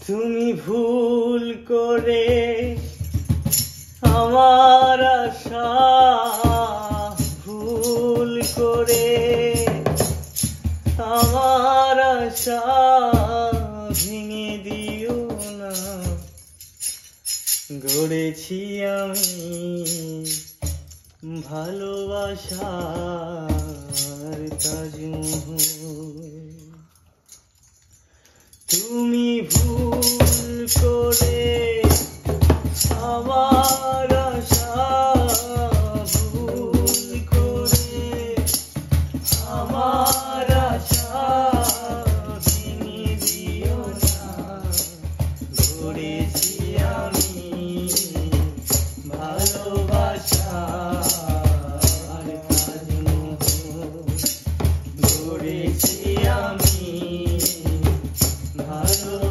তুমি ভুল করে আমার আশা ভুল করে আমার আশা ভেঙে দিও না। গড়েছি আমি ভালোবাসার তাজমহল। তুমি ভুল করে আমার আশা ভুল করে আমার আশা ভেঙে দিও না। গড়েছি আমি ভালোবাসার তাজমহল। গড়েছি আমি ভালো